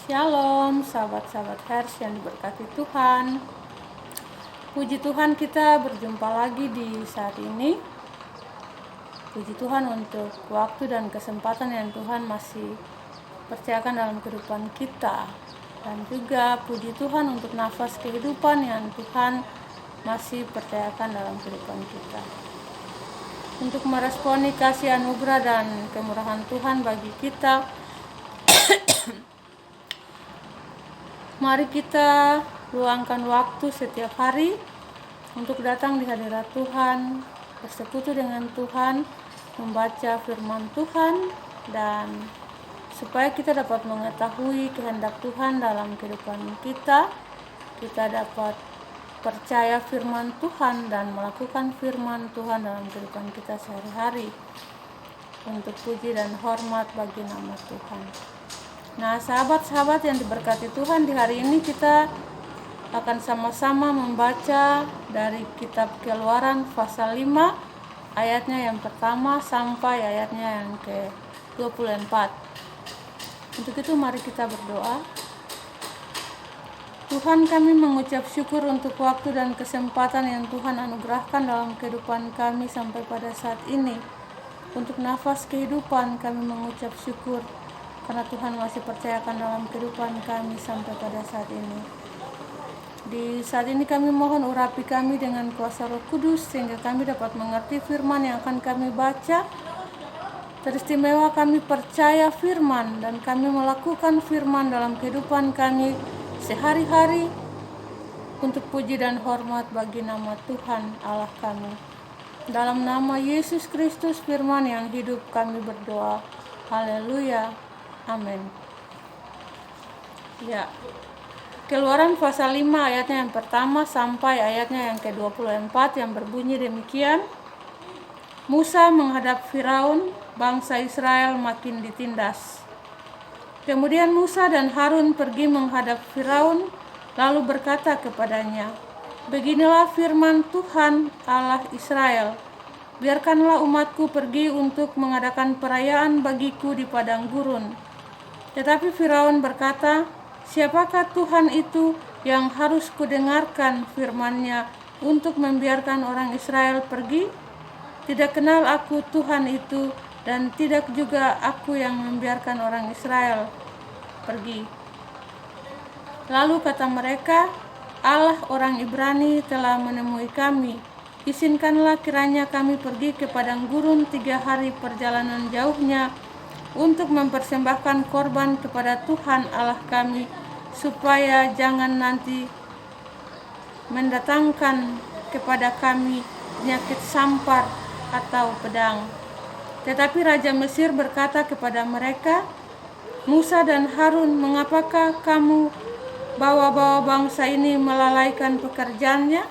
Shalom, sahabat-sahabat Hers yang diberkati Tuhan. Puji Tuhan, kita berjumpa lagi di saat ini. Puji Tuhan untuk waktu dan kesempatan yang Tuhan masih percayakan dalam kehidupan kita. Dan juga puji Tuhan untuk nafas kehidupan yang Tuhan masih percayakan dalam kehidupan kita. Untuk meresponi kasih anugerah dan kemurahan Tuhan bagi kita, mari kita luangkan waktu setiap hari untuk datang di hadirat Tuhan, bersekutu dengan Tuhan, membaca firman Tuhan, dan supaya kita dapat mengetahui kehendak Tuhan dalam kehidupan kita dapat percaya firman Tuhan dan melakukan firman Tuhan dalam kehidupan kita sehari-hari, untuk puji dan hormat bagi nama Tuhan. Nah, sahabat-sahabat yang diberkati Tuhan, di hari ini kita akan sama-sama membaca dari kitab Keluaran pasal 5 ayatnya yang pertama sampai ayatnya yang ke-24. Untuk itu mari kita berdoa. Tuhan, kami mengucap syukur untuk waktu dan kesempatan yang Tuhan anugerahkan dalam kehidupan kami sampai pada saat ini. Untuk nafas kehidupan kami mengucap syukur karena Tuhan masih percayakan dalam kehidupan kami sampai pada saat ini. Di saat ini kami mohon urapi kami dengan kuasa Roh Kudus, sehingga kami dapat mengerti firman yang akan kami baca. Teristimewa kami percaya firman dan kami melakukan firman dalam kehidupan kami sehari-hari, untuk puji dan hormat bagi nama Tuhan Allah kami. Dalam nama Yesus Kristus firman yang hidup kami berdoa. Haleluya. Amin. Ya. Keluaran pasal 5 ayatnya yang pertama sampai ayatnya yang ke-24 yang berbunyi demikian. Musa menghadap Firaun, bangsa Israel makin ditindas. Kemudian Musa dan Harun pergi menghadap Firaun, lalu berkata kepadanya, "Beginilah firman Tuhan Allah Israel, biarkanlah umatku pergi untuk mengadakan perayaan bagiku di padang gurun." Tetapi Firaun berkata, "Siapakah Tuhan itu yang harus kudengarkan firman-Nya untuk membiarkan orang Israel pergi? Tidak kenal aku Tuhan itu, dan tidak juga aku yang membiarkan orang Israel pergi." Lalu kata mereka, "Allah orang Ibrani telah menemui kami. Izinkanlah kiranya kami pergi ke padang gurun 3 hari perjalanan jauhnya untuk mempersembahkan korban kepada Tuhan Allah kami, supaya jangan nanti mendatangkan kepada kami penyakit sampar atau pedang." Tetapi Raja Mesir berkata kepada mereka, "Musa dan Harun, mengapakah kamu bawa-bawa bangsa ini melalaikan pekerjaannya?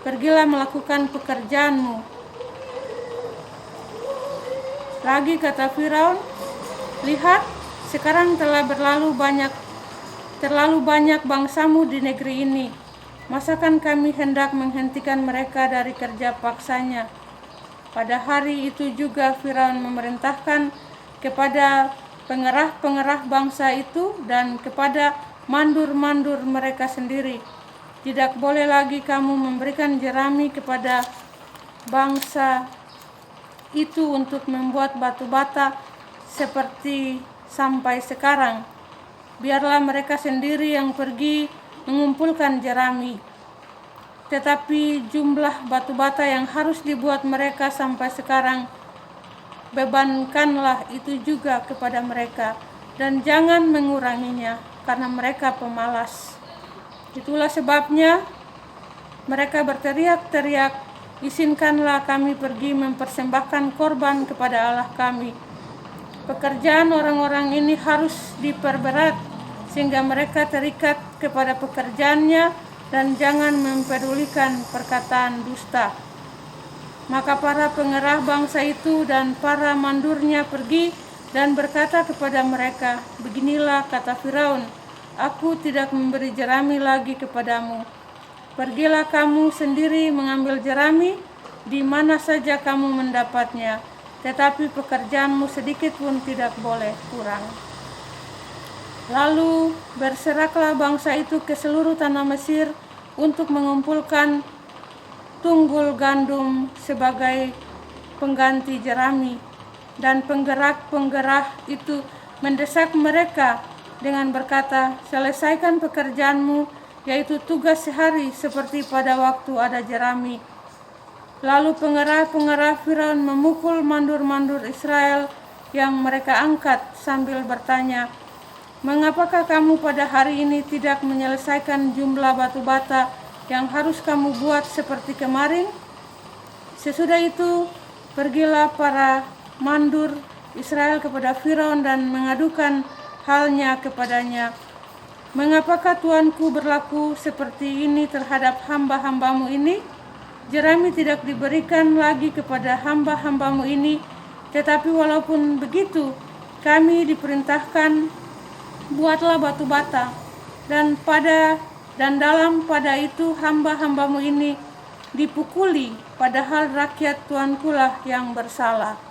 Pergilah melakukan pekerjaanmu." Lagi kata Firaun, "Lihat, sekarang telah terlalu banyak bangsamu di negeri ini. Masakan kami hendak menghentikan mereka dari kerja paksanya?" Pada hari itu juga Firaun memerintahkan kepada pengerah-pengerah bangsa itu dan kepada mandur-mandur mereka sendiri, "Tidak boleh lagi kamu memberikan jerami kepada bangsa itu untuk membuat batu bata seperti sampai sekarang. Biarlah mereka sendiri yang pergi mengumpulkan jerami. Tetapi jumlah batu bata yang harus dibuat mereka sampai sekarang, bebankanlah itu juga kepada mereka, dan jangan menguranginya, karena mereka pemalas." Itulah sebabnya mereka berteriak-teriak, "Izinkanlah kami pergi mempersembahkan korban kepada Allah kami." Pekerjaan orang-orang ini harus diperberat, sehingga mereka terikat kepada pekerjaannya dan jangan mempedulikan perkataan dusta. Maka para pengerah bangsa itu dan para mandurnya pergi dan berkata kepada mereka, "Beginilah kata Firaun, aku tidak memberi jerami lagi kepadamu. Pergilah kamu sendiri mengambil jerami di mana saja kamu mendapatnya, tetapi pekerjaanmu sedikit pun tidak boleh kurang." Lalu berseraklah bangsa itu ke seluruh tanah Mesir untuk mengumpulkan tunggul gandum sebagai pengganti jerami. Dan penggerak-penggerak itu mendesak mereka dengan berkata, selesaikan pekerjaanmu, yaitu tugas sehari seperti pada waktu ada jerami. Lalu pengerah-pengerah Firaun memukul mandur-mandur Israel yang mereka angkat sambil bertanya, mengapakah kamu pada hari ini tidak menyelesaikan jumlah batu bata yang harus kamu buat seperti kemarin? Sesudah itu, pergilah para mandur Israel kepada Firaun dan mengadukan halnya kepadanya. Mengapakah Tuanku berlaku seperti ini terhadap hamba-hambamu ini? Jerami tidak diberikan lagi kepada hamba-hambamu ini, tetapi walaupun begitu, kami diperintahkan, buatlah batu bata, dan dalam pada itu hamba-hambamu ini dipukuli, padahal rakyat Tuankulah yang bersalah.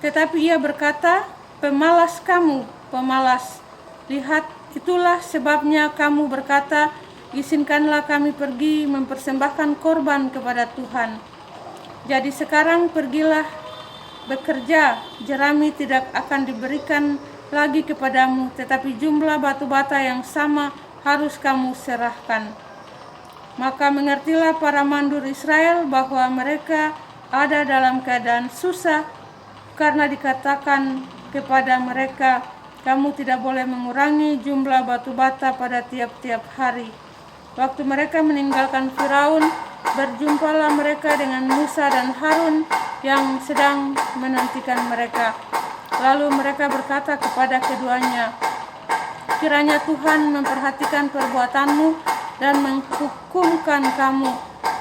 Tetapi ia berkata, pemalas kamu, pemalas. Lihat, itulah sebabnya kamu berkata, izinkanlah kami pergi mempersembahkan korban kepada Tuhan. Jadi sekarang pergilah bekerja, jerami tidak akan diberikan lagi kepadamu, tetapi jumlah batu bata yang sama harus kamu serahkan. Maka mengertilah para mandur Israel bahwa mereka ada dalam keadaan susah, karena dikatakan kepada mereka, kamu tidak boleh mengurangi jumlah batu bata pada tiap-tiap hari. Waktu mereka meninggalkan Firaun, berjumpalah mereka dengan Musa dan Harun yang sedang menantikan mereka. Lalu mereka berkata kepada keduanya, kiranya Tuhan memperhatikan perbuatanmu dan menghukumkan kamu,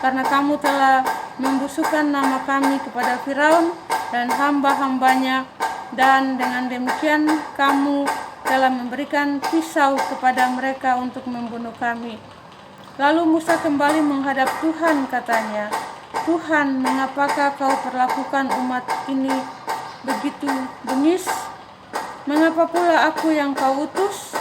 karena kamu telah membusukkan nama kami kepada Firaun dan hamba-hambanya, dan dengan demikian kamu telah memberikan pisau kepada mereka untuk membunuh kami. Lalu Musa kembali menghadap Tuhan, katanya, Tuhan, mengapakah kau perlakukan umat ini begitu bengis? Mengapa pula aku yang kau utus?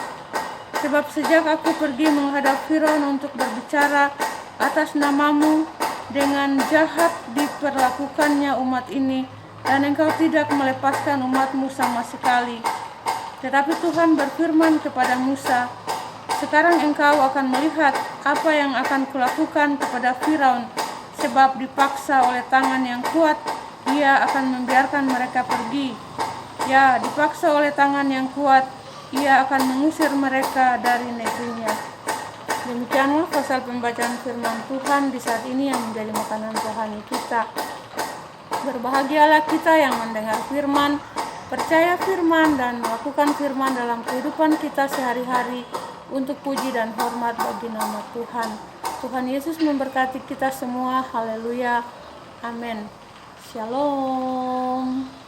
Sebab sejak aku pergi menghadap Firaun untuk berbicara atas namamu, dengan jahat diperlakukannya umat ini, dan engkau tidak melepaskan umatmu sama sekali. Tetapi Tuhan berfirman kepada Musa, sekarang engkau akan melihat apa yang akan kulakukan kepada Firaun, sebab dipaksa oleh tangan yang kuat, ia akan membiarkan mereka pergi. Ya, dipaksa oleh tangan yang kuat, ia akan mengusir mereka dari negerinya. Demikianlah pasal pembacaan firman Tuhan di saat ini yang menjadi makanan rohani kita. Berbahagialah kita yang mendengar firman, percaya firman, dan melakukan firman dalam kehidupan kita sehari-hari untuk puji dan hormat bagi nama Tuhan. Tuhan Yesus memberkati kita semua. Haleluya. Amin. Shalom.